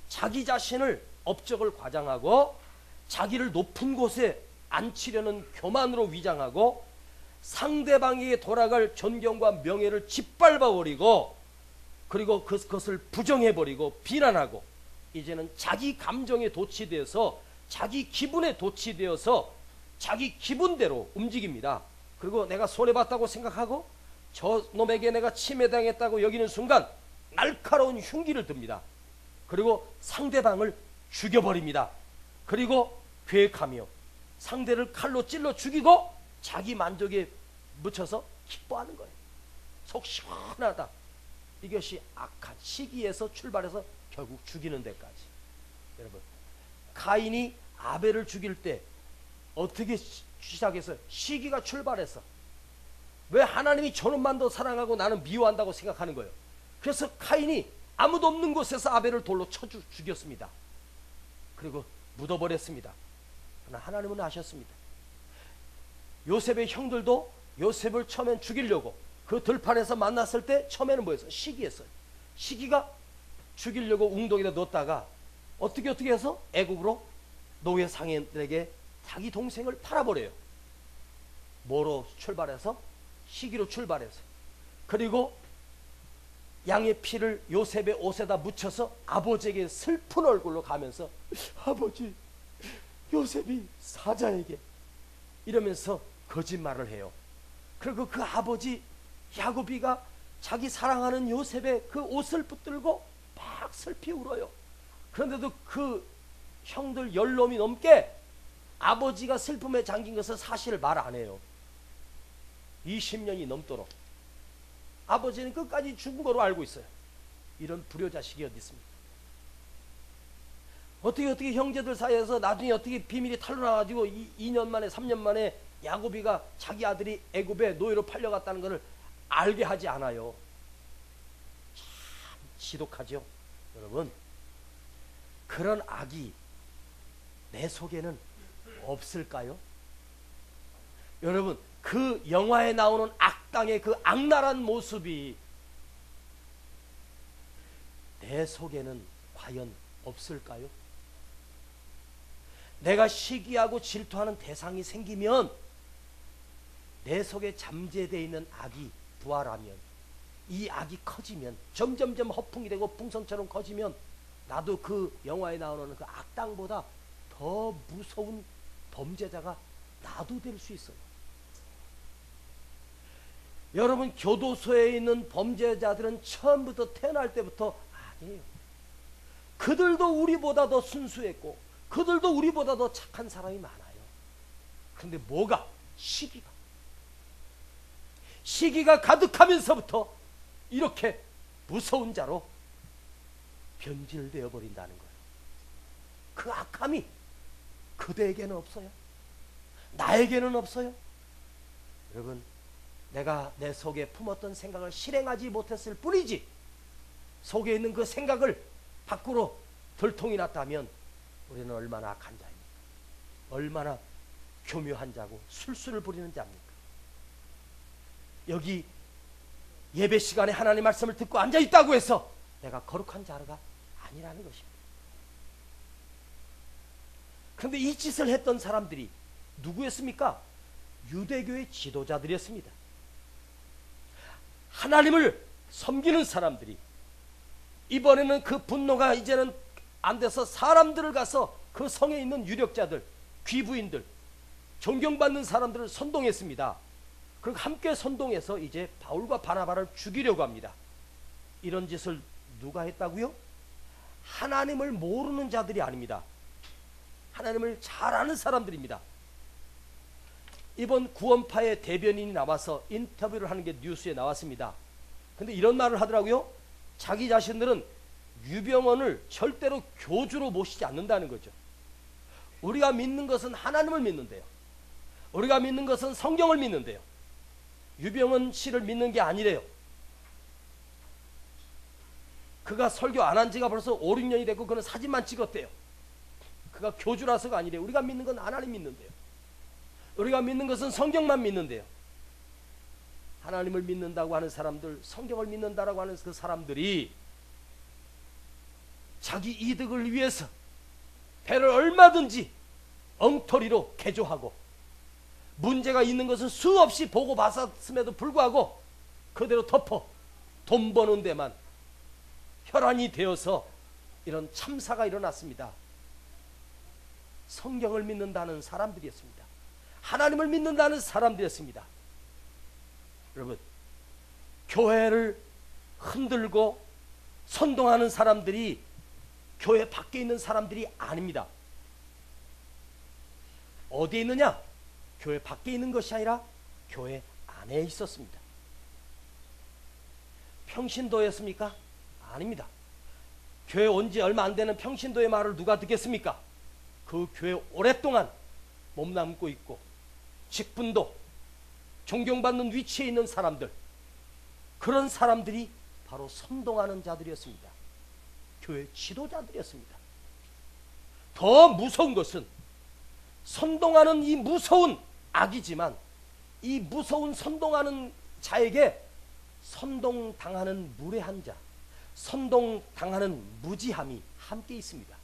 자기 자신을 업적을 과장하고 자기를 높은 곳에 앉히려는 교만으로 위장하고 상대방에게 돌아갈 존경과 명예를 짓밟아버리고 그리고 그것을 부정해버리고 비난하고 이제는 자기 감정에 도취되어서 자기 기분에 도취되어서 자기 기분대로 움직입니다. 그리고 내가 손해봤다고 생각하고 저 놈에게 내가 침해당했다고 여기는 순간 날카로운 흉기를 듭니다. 그리고 상대방을 죽여버립니다. 그리고 계획하며 상대를 칼로 찔러 죽이고 자기 만족에 묻혀서 기뻐하는 거예요. 속 시원하다. 이것이 악한 시기에서 출발해서 결국 죽이는 데까지. 여러분 가인이 아벨을 죽일 때 어떻게 시작해서 시기가 출발해서 왜 하나님이 저놈만 더 사랑하고 나는 미워한다고 생각하는 거예요. 그래서 카인이 아무도 없는 곳에서 아벨을 돌로 쳐 죽였습니다. 그리고 묻어버렸습니다. 그러나 하나님은 아셨습니다. 요셉의 형들도 요셉을 처음엔 죽이려고 그 들판에서 만났을 때 처음에는 뭐였어요? 시기였어요. 시기가 죽이려고 웅덩이에 넣었다가 어떻게 해서 애국으로 노예 상인들에게 자기 동생을 팔아버려요. 뭐로 출발해서? 시기로 출발해서. 그리고 양의 피를 요셉의 옷에다 묻혀서 아버지에게 슬픈 얼굴로 가면서 아버지 요셉이 사자에게 이러면서 거짓말을 해요. 그리고 그 아버지 야곱이가 자기 사랑하는 요셉의 그 옷을 붙들고 막 슬피 울어요. 그런데도 그 형들 10놈이 넘게 아버지가 슬픔에 잠긴 것을 사실을 말 안 해요. 20년이 넘도록. 아버지는 끝까지 죽은 거로 알고 있어요. 이런 불효자식이 어디 있습니까? 어떻게 형제들 사이에서 나중에 어떻게 비밀이 탄로나가지고 2년 만에 3년 만에 야곱이가 자기 아들이 애굽에 노예로 팔려갔다는 것을 알게 하지 않아요. 참 지독하죠. 여러분, 그런 악이 내 속에는 없을까요? 여러분, 그 영화에 나오는 악당의 그 악랄한 모습이 내 속에는 과연 없을까요? 내가 시기하고 질투하는 대상이 생기면, 내 속에 잠재되어 있는 악이 부활하면, 이 악이 커지면, 점점점 허풍이 되고 풍선처럼 커지면, 나도 그 영화에 나오는 그 악당보다 더 무서운 범죄자가 나도 될 수 있어요. 여러분, 교도소에 있는 범죄자들은 처음부터 태어날 때부터 아니에요. 그들도 우리보다 더 순수했고 그들도 우리보다 더 착한 사람이 많아요. 그런데 뭐가? 시기가 가득하면서부터 이렇게 무서운 자로 변질되어 버린다는 거예요. 그 악함이 그대에게는 없어요? 나에게는 없어요? 여러분, 내가 내 속에 품었던 생각을 실행하지 못했을 뿐이지, 속에 있는 그 생각을 밖으로 들통이 났다면 우리는 얼마나 악한 자입니까? 얼마나 교묘한 자고 술수를 부리는 자입니까? 여기 예배 시간에 하나님 말씀을 듣고 앉아있다고 해서 내가 거룩한 자가 아니라는 것입니다. 그런데 이 짓을 했던 사람들이 누구였습니까? 유대교의 지도자들이었습니다. 하나님을 섬기는 사람들이 이번에는 그 분노가 이제는 안 돼서 사람들을 가서 그 성에 있는 유력자들, 귀부인들, 존경받는 사람들을 선동했습니다. 그리고 함께 선동해서 이제 바울과 바나바를 죽이려고 합니다. 이런 짓을 누가 했다고요? 하나님을 모르는 자들이 아닙니다. 하나님을 잘 아는 사람들입니다. 이번 구원파의 대변인이 나와서 인터뷰를 하는 게 뉴스에 나왔습니다. 근데 이런 말을 하더라고요. 자기 자신들은 유병원을 절대로 교주로 모시지 않는다는 거죠. 우리가 믿는 것은 하나님을 믿는데요. 우리가 믿는 것은 성경을 믿는데요. 유병원 씨를 믿는 게 아니래요. 그가 설교 안 한 지가 벌써 5, 6년이 됐고 그는 사진만 찍었대요. 그가 교주라서가 아니래요. 우리가 믿는 건 하나님 믿는데요. 우리가 믿는 것은 성경만 믿는데요. 하나님을 믿는다고 하는 사람들, 성경을 믿는다라고 하는 그 사람들이 자기 이득을 위해서 배를 얼마든지 엉터리로 개조하고, 문제가 있는 것을 수없이 보고 봤음에도 불구하고 그대로 덮어 돈 버는 데만 혈안이 되어서 이런 참사가 일어났습니다. 성경을 믿는다는 사람들이었습니다. 하나님을 믿는다는 사람들이었습니다. 여러분, 교회를 흔들고 선동하는 사람들이 교회 밖에 있는 사람들이 아닙니다. 어디에 있느냐? 교회 밖에 있는 것이 아니라 교회 안에 있었습니다. 평신도였습니까? 아닙니다. 교회 온 지 얼마 안 되는 평신도의 말을 누가 듣겠습니까? 그 교회 오랫동안 몸담고 있고 직분도 존경받는 위치에 있는 사람들, 그런 사람들이 바로 선동하는 자들이었습니다. 교회 지도자들이었습니다. 더 무서운 것은 선동하는 이 무서운 악이지만, 이 무서운 선동하는 자에게 선동당하는 무례한 자, 선동당하는 무지함이 함께 있습니다.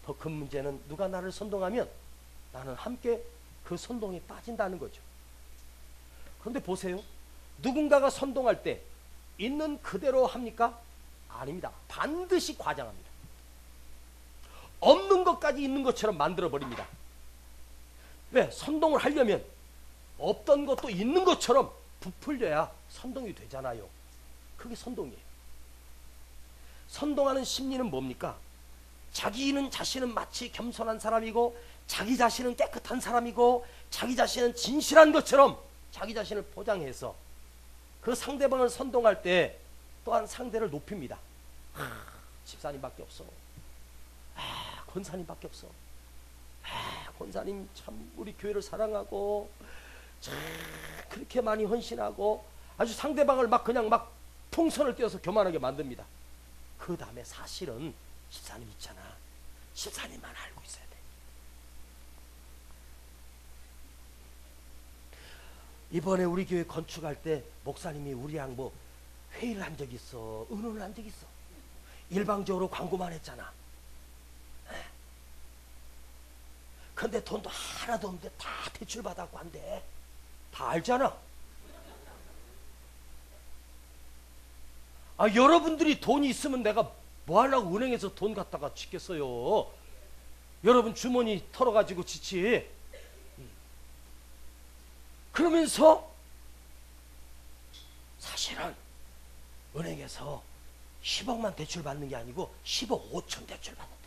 더 큰 문제는 누가 나를 선동하면 나는 함께 그 선동에 빠진다는 거죠. 그런데 보세요. 누군가가 선동할 때 있는 그대로 합니까? 아닙니다. 반드시 과장합니다. 없는 것까지 있는 것처럼 만들어버립니다. 왜? 선동을 하려면 없던 것도 있는 것처럼 부풀려야 선동이 되잖아요. 그게 선동이에요. 선동하는 심리는 뭡니까? 자기는 자신은 마치 겸손한 사람이고, 자기 자신은 깨끗한 사람이고, 자기 자신은 진실한 것처럼 자기 자신을 포장해서 그 상대방을 선동할 때 또한 상대를 높입니다. 집사님밖에 없어. 권사님밖에 없어. 권사님 참 우리 교회를 사랑하고 참 그렇게 많이 헌신하고 아주 상대방을 막 그냥 막 풍선을 띄워서 교만하게 만듭니다. 그 다음에 사실은 집사님 있잖아. 집사님만 알고 있어야 돼. 이번에 우리 교회 건축할 때 목사님이 우리랑 뭐 회의를 한 적 있어. 의논을 한 적 있어. 일방적으로 광고만 했잖아. 근데 돈도 하나도 없는데 다 대출받았고 한대. 다 알잖아. 여러분들이 돈이 있으면 내가 뭐 하려고 은행에서 돈 갖다가 짓겠어요. 여러분 주머니 털어가지고 짓지. 그러면서 사실은 은행에서 10억만 대출 받는 게 아니고 10억 5천 대출 받는데.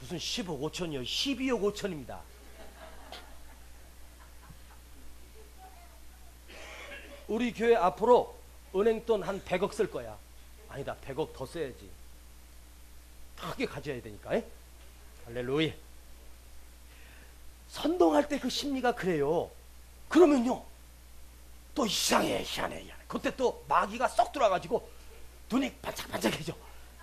무슨 10억 5천이요? 12억 5천입니다. 우리 교회 앞으로 은행 돈 한 100억 쓸 거야. 아니다, 100억 더 써야지. 크게 가져야 되니까. 할렐루야. 선동할 때 그 심리가 그래요. 그러면요 또 이상해, 희한해. 그때 또 마귀가 쏙 들어와가지고 눈이 반짝반짝해져.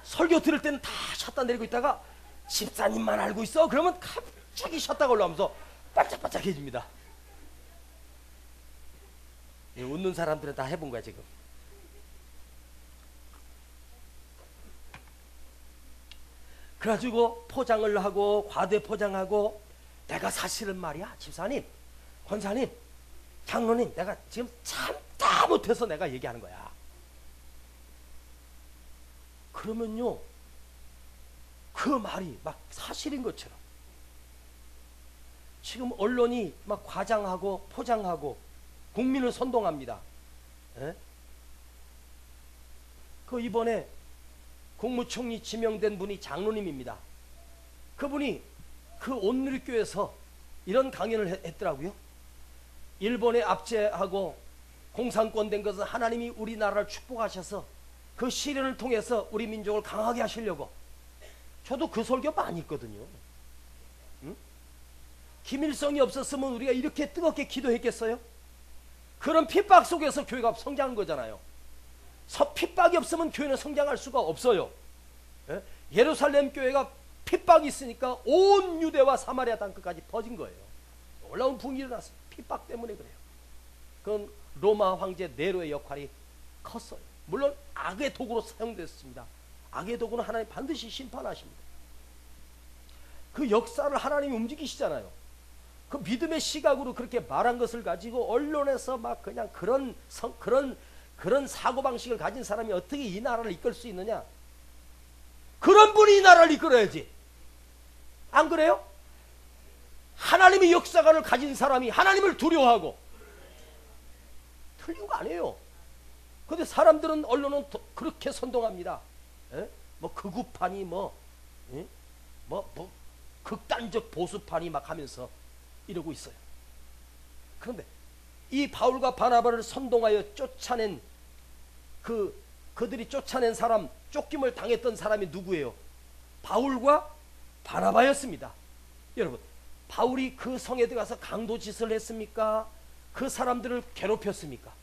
설교 들을 때는 다 샷다 내리고 있다가 집사님만 알고 있어. 그러면 갑자기 샷다가 올라오면서 반짝반짝해집니다. 웃는 사람들은 다 해본 거야 지금. 그래가지고 포장을 하고 과대 포장하고, 내가 사실은 말이야 집사님, 권사님, 장로님, 내가 지금 참다 못해서 내가 얘기하는 거야. 그러면요 그 말이 막 사실인 것처럼 지금 언론이 막 과장하고 포장하고 국민을 선동합니다. 그 이번에 국무총리 지명된 분이 장로님입니다. 그분이 그 온누리교회에서 이런 강연을 했더라고요. 일본에 압제하고 공산권 된 것은 하나님이 우리나라를 축복하셔서 그 시련을 통해서 우리 민족을 강하게 하시려고. 저도 그 설교 많이 했거든요. 응? 김일성이 없었으면 우리가 이렇게 뜨겁게 기도했겠어요? 그런 핍박 속에서 교회가 성장한 거잖아요. 핍박이 없으면 교회는 성장할 수가 없어요. 예루살렘 교회가 핍박이 있으니까 온 유대와 사마리아 땅끝까지 퍼진 거예요. 놀라운 붕이 일어났어요. 핍박 때문에 그래요. 그건 로마 황제 네로의 역할이 컸어요. 물론 악의 도구로 사용됐습니다. 악의 도구는 하나님 반드시 심판하십니다. 그 역사를 하나님이 움직이시잖아요. 그 믿음의 시각으로 그렇게 말한 것을 가지고 언론에서 막 그냥 그런 사고방식을 가진 사람이 어떻게 이 나라를 이끌 수 있느냐. 그런 분이 이 나라를 이끌어야지. 안 그래요? 하나님의 역사관을 가진 사람이 하나님을 두려워하고. 틀린 거 아니에요. 근데 사람들은, 언론은 그렇게 선동합니다. 뭐 극우판이 뭐 극단적 보수판이 막 하면서 이러고 있어요. 그런데 이 바울과 바나바를 선동하여 쫓아낸 그들이 쫓아낸 사람, 쫓김을 당했던 사람이 누구예요? 바울과 바나바였습니다. 여러분, 바울이 그 성에 들어가서 강도짓을 했습니까? 그 사람들을 괴롭혔습니까?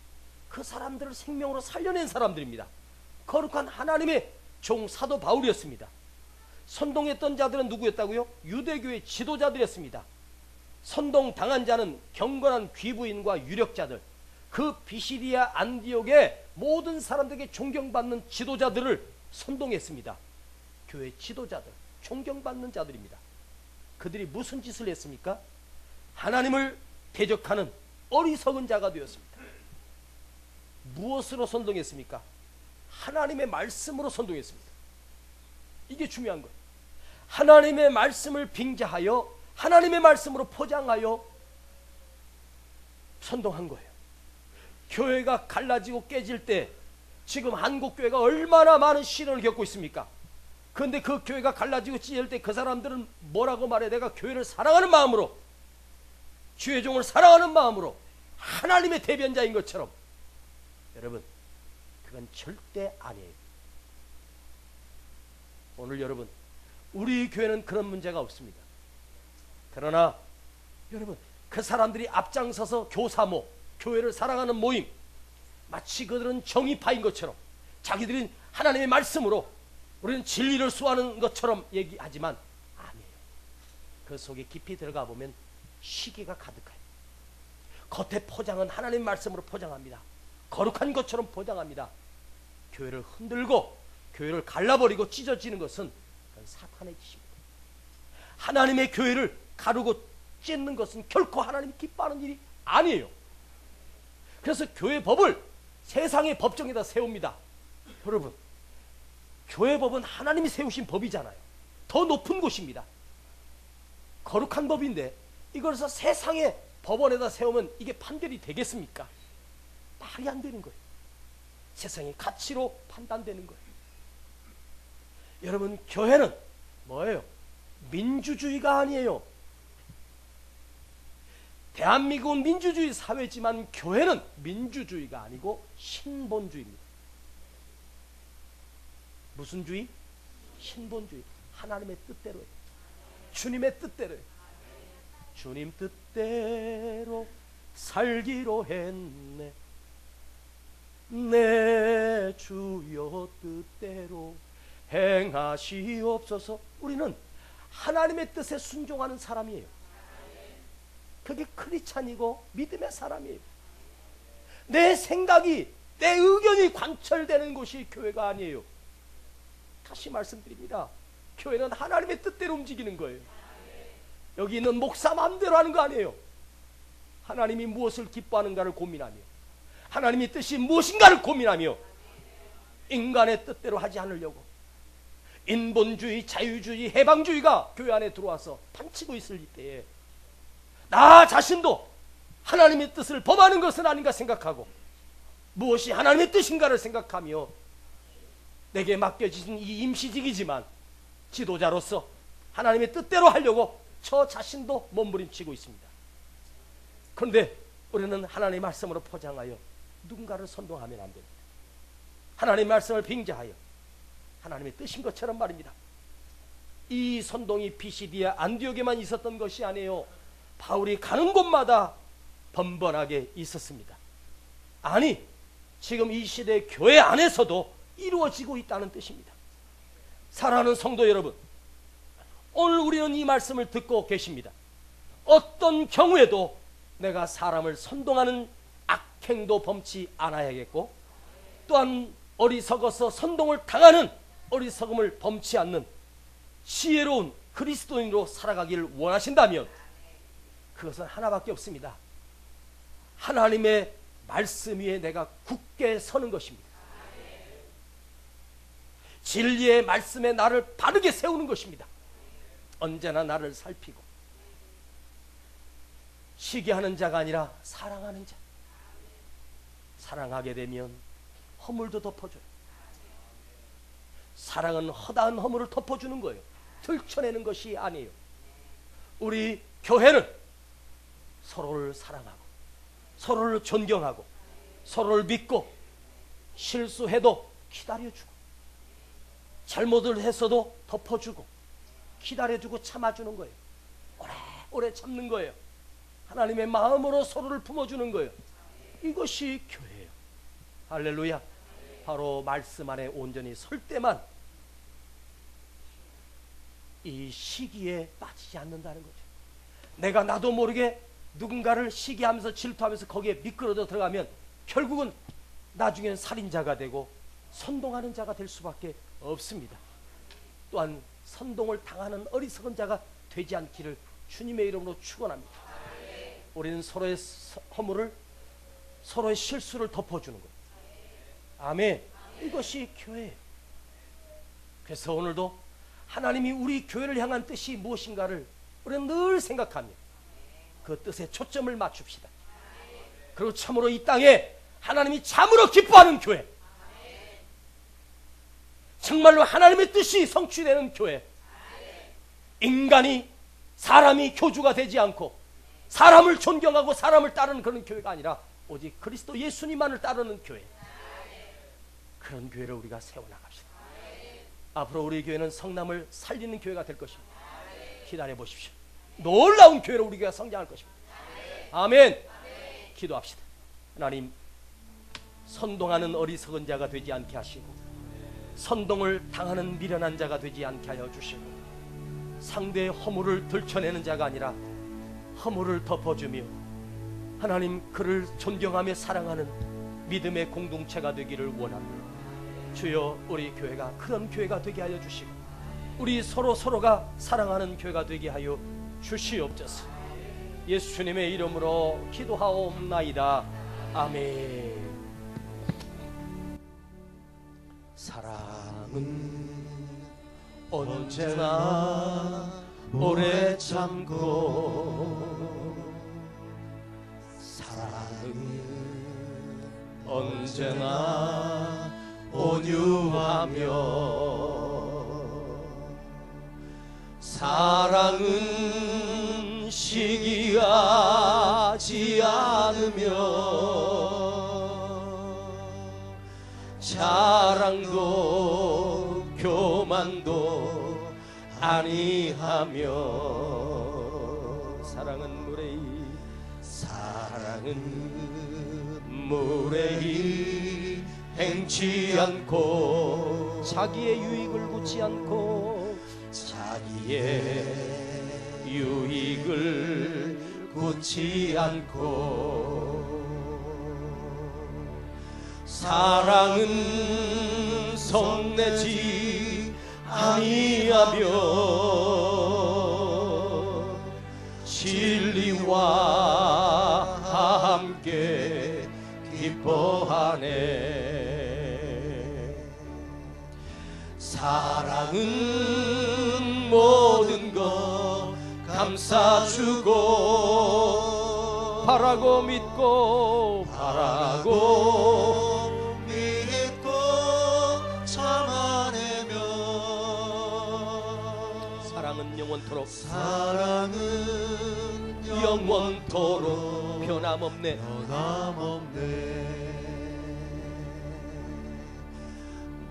그 사람들을 생명으로 살려낸 사람들입니다. 거룩한 하나님의 종 사도 바울이었습니다. 선동했던 자들은 누구였다고요? 유대교의 지도자들이었습니다. 선동당한 자는 경건한 귀부인과 유력자들, 그 비시리아 안디옥의 모든 사람들에게 존경받는 지도자들을 선동했습니다. 교회 지도자들, 존경받는 자들입니다. 그들이 무슨 짓을 했습니까? 하나님을 대적하는 어리석은 자가 되었습니다. 무엇으로 선동했습니까? 하나님의 말씀으로 선동했습니다. 이게 중요한 거예요. 하나님의 말씀을 빙자하여 하나님의 말씀으로 포장하여 선동한 거예요. 교회가 갈라지고 깨질 때 지금 한국교회가 얼마나 많은 시련을 겪고 있습니까? 그런데 그 교회가 갈라지고 찢을 때 그 사람들은 뭐라고 말해? 내가 교회를 사랑하는 마음으로 주의 종을 사랑하는 마음으로 하나님의 대변자인 것처럼, 여러분, 그건 절대 아니에요. 오늘 여러분, 우리 교회는 그런 문제가 없습니다. 그러나 여러분, 그 사람들이 앞장서서 교사모, 교회를 사랑하는 모임, 마치 그들은 정의파인 것처럼, 자기들이 하나님의 말씀으로 우리는 진리를 수호하는 것처럼 얘기하지만 아니에요. 그 속에 깊이 들어가 보면 시기가 가득해요. 겉에 포장은 하나님 말씀으로 포장합니다. 거룩한 것처럼 포장합니다. 교회를 흔들고 교회를 갈라버리고 찢어지는 것은 그건 사탄의 짓입니다. 하나님의 교회를 가르고 찢는 것은 결코 하나님이 기뻐하는 일이 아니에요. 그래서 교회 법을 세상의 법정에다 세웁니다. 여러분, 교회 법은 하나님이 세우신 법이잖아요. 더 높은 곳입니다. 거룩한 법인데 이걸서 세상의 법원에다 세우면 이게 판결이 되겠습니까? 말이 안 되는 거예요. 세상의 가치로 판단되는 거예요. 여러분, 교회는 뭐예요? 민주주의가 아니에요. 대한민국은 민주주의 사회지만 교회는 민주주의가 아니고 신본주의입니다. 무슨 주의? 신본주의. 하나님의 뜻대로예요. 주님의 뜻대로예요. 주님 뜻대로 살기로 했네. 내 주여 뜻대로 행하시옵소서. 우리는 하나님의 뜻에 순종하는 사람이에요. 그게 크리스찬이고 믿음의 사람이에요. 내 생각이, 내 의견이 관철되는 곳이 교회가 아니에요. 다시 말씀드립니다. 교회는 하나님의 뜻대로 움직이는 거예요. 여기 있는 목사 마음대로 하는 거 아니에요. 하나님이 무엇을 기뻐하는가를 고민하며, 하나님의 뜻이 무엇인가를 고민하며, 인간의 뜻대로 하지 않으려고 인본주의, 자유주의, 해방주의가 교회 안에 들어와서 판치고 있을 때에 나 자신도 하나님의 뜻을 범하는 것은 아닌가 생각하고, 무엇이 하나님의 뜻인가를 생각하며, 내게 맡겨진 이 임시직이지만 지도자로서 하나님의 뜻대로 하려고 저 자신도 몸부림치고 있습니다. 그런데 우리는 하나님의 말씀으로 포장하여 누군가를 선동하면 안 됩니다. 하나님의 말씀을 빙자하여 하나님의 뜻인 것처럼 말입니다. 이 선동이 피시디아 안디옥에만 있었던 것이 아니에요. 바울이 가는 곳마다 번번하게 있었습니다. 아니, 지금 이 시대 교회 안에서도 이루어지고 있다는 뜻입니다. 사랑하는 성도 여러분, 오늘 우리는 이 말씀을 듣고 계십니다. 어떤 경우에도 내가 사람을 선동하는 악행도 범치 않아야겠고, 또한 어리석어서 선동을 당하는 어리석음을 범치 않는 지혜로운 그리스도인으로 살아가기를 원하신다면 그것은 하나밖에 없습니다. 하나님의 말씀 위에 내가 굳게 서는 것입니다. 진리의 말씀에 나를 바르게 세우는 것입니다. 언제나 나를 살피고 시기하는 자가 아니라 사랑하는 자. 사랑하게 되면 허물도 덮어줘요. 사랑은 허다한 허물을 덮어주는 거예요. 들춰내는 것이 아니에요. 우리 교회는 서로를 사랑하고 서로를 존경하고 서로를 믿고, 실수해도 기다려주고, 잘못을 했어도 덮어주고 기다려주고 참아주는 거예요. 오래 참는 거예요. 하나님의 마음으로 서로를 품어주는 거예요. 이것이 교회예요. 할렐루야. 바로 말씀 안에 온전히 설 때만 이 시기에 빠지지 않는다는 거죠. 내가 나도 모르게 누군가를 시기하면서 질투하면서 거기에 미끄러져 들어가면 결국은 나중에는 살인자가 되고 선동하는 자가 될 수밖에 없습니다. 또한 선동을 당하는 어리석은 자가 되지 않기를 주님의 이름으로 축원합니다. 우리는 서로의 허물을, 서로의 실수를 덮어주는 것. 아멘. 이것이 교회예요. 그래서 오늘도 하나님이 우리 교회를 향한 뜻이 무엇인가를 우리는 늘 생각하며 그 뜻에 초점을 맞춥시다. 그리고 참으로 이 땅에 하나님이 참으로 기뻐하는 교회, 정말로 하나님의 뜻이 성취되는 교회, 인간이, 사람이 교주가 되지 않고 사람을 존경하고 사람을 따르는 그런 교회가 아니라 오직 그리스도 예수님만을 따르는 교회, 그런 교회를 우리가 세워나갑시다. 앞으로 우리 교회는 성남을 살리는 교회가 될 것입니다. 기다려 보십시오. 놀라운 교회로 우리 교회가 성장할 것입니다. 아멘. 기도합시다. 하나님, 선동하는 어리석은 자가 되지 않게 하시고 선동을 당하는 미련한 자가 되지 않게 하여 주시고 상대의 허물을 들춰내는 자가 아니라 허물을 덮어주며 하나님 그를 존경하며 사랑하는 믿음의 공동체가 되기를 원합니다. 주여, 우리 교회가 그런 교회가 되게 하여 주시고 우리 서로가 사랑하는 교회가 되게 하여 주시옵소서. 예수님의 이름으로 기도하옵나이다. 아멘. 사랑은 언제나 오래 참고 사랑은 언제나 온유하며 사랑은 시기하지 않으며 자랑도 교만도 아니하며 사랑은 무례히 행치 않고 자기의 유익을 굳지 않고 자기의 유익을 굳지 않고 사랑은 성내지 아니하며 진리와 함께 기뻐하네. 사랑은 모든 것 감싸주고 바라고 믿고 참아내며 사랑은 영원토록 변함없네.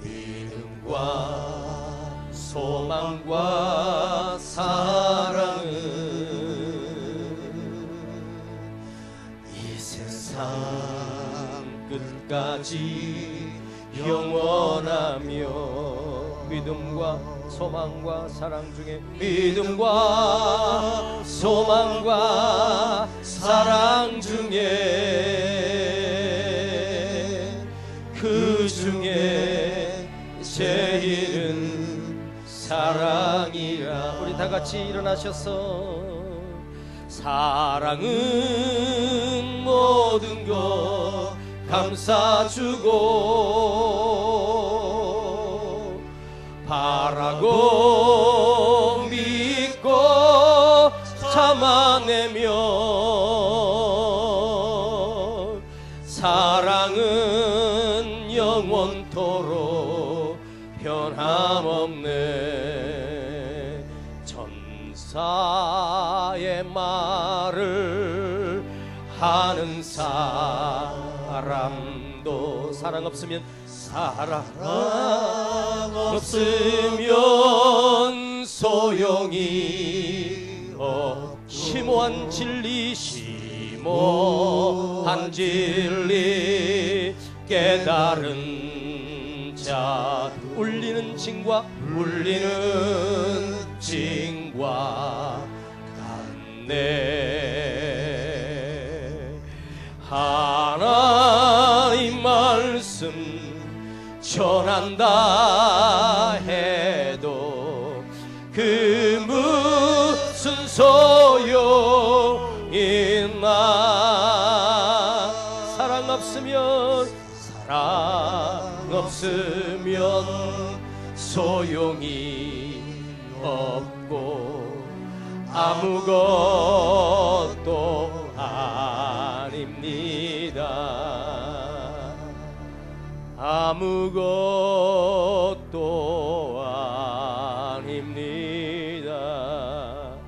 믿음과 소망과 사랑은 이 세상 끝까지 영원하며 믿음과 소망과 사랑 중에 믿음과 소망과 사랑 중에 그 중에 제일은 사랑이라. 우리 다 같이 일어나셔서 사랑은 모든 것 감싸주고 바라고 믿고 참아내며 사랑은 영원토록 변함없네. 전사의 말을 하는 사람도 사랑 없으면 소용이 심오한 진리 깨달은 자 울리는 징과 같네. 하나님 말씀 전한다 해도 그 무슨 소용있나. 사랑 없으면 소용이 없고 아무것도 아닙니다. 아무것도 아닙니다.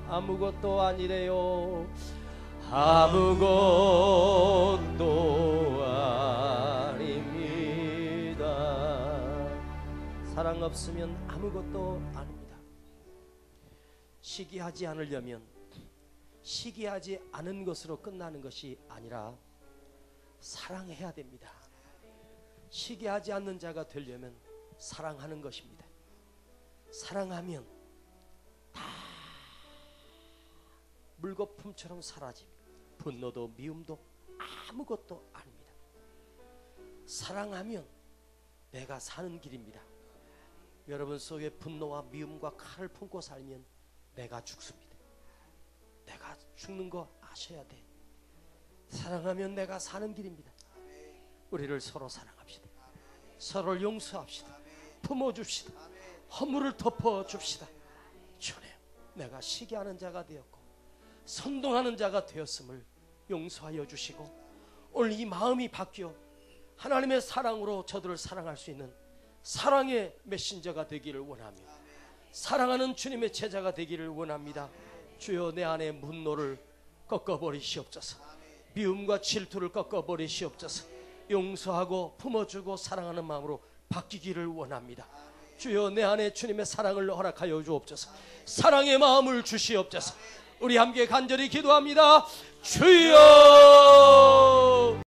아무것도 아니래요. 아무것도 아닙니다. 사랑 없으면 아무것도 아닙니다. 시기하지 않으려면 시기하지 않은 것으로 끝나는 것이 아니라 사랑해야 됩니다. 시기하지 않는 자가 되려면 사랑하는 것입니다. 사랑하면 다 물거품처럼 사라집니다. 분노도 미움도 아무것도 아닙니다. 사랑하면 내가 사는 길입니다. 여러분 속에 분노와 미움과 칼을 품고 살면 내가 죽습니다. 내가 죽는 거 아셔야 돼. 사랑하면 내가 사는 길입니다. 우리를 서로 사랑합시다. 서로를 용서합시다. 품어줍시다. 허물을 덮어줍시다. 주님, 내가 시기하는 자가 되었고 선동하는 자가 되었음을 용서하여 주시고 오늘 이 마음이 바뀌어 하나님의 사랑으로 저들을 사랑할 수 있는 사랑의 메신저가 되기를 원하며 사랑하는 주님의 제자가 되기를 원합니다. 주여, 내 안에 분노를 꺾어버리시옵소서. 미움과 질투를 꺾어버리시옵소서. 용서하고 품어주고 사랑하는 마음으로 바뀌기를 원합니다. 주여, 내 안에 주님의 사랑을 허락하여 주옵소서. 사랑의 마음을 주시옵소서. 우리 함께 간절히 기도합니다. 주여.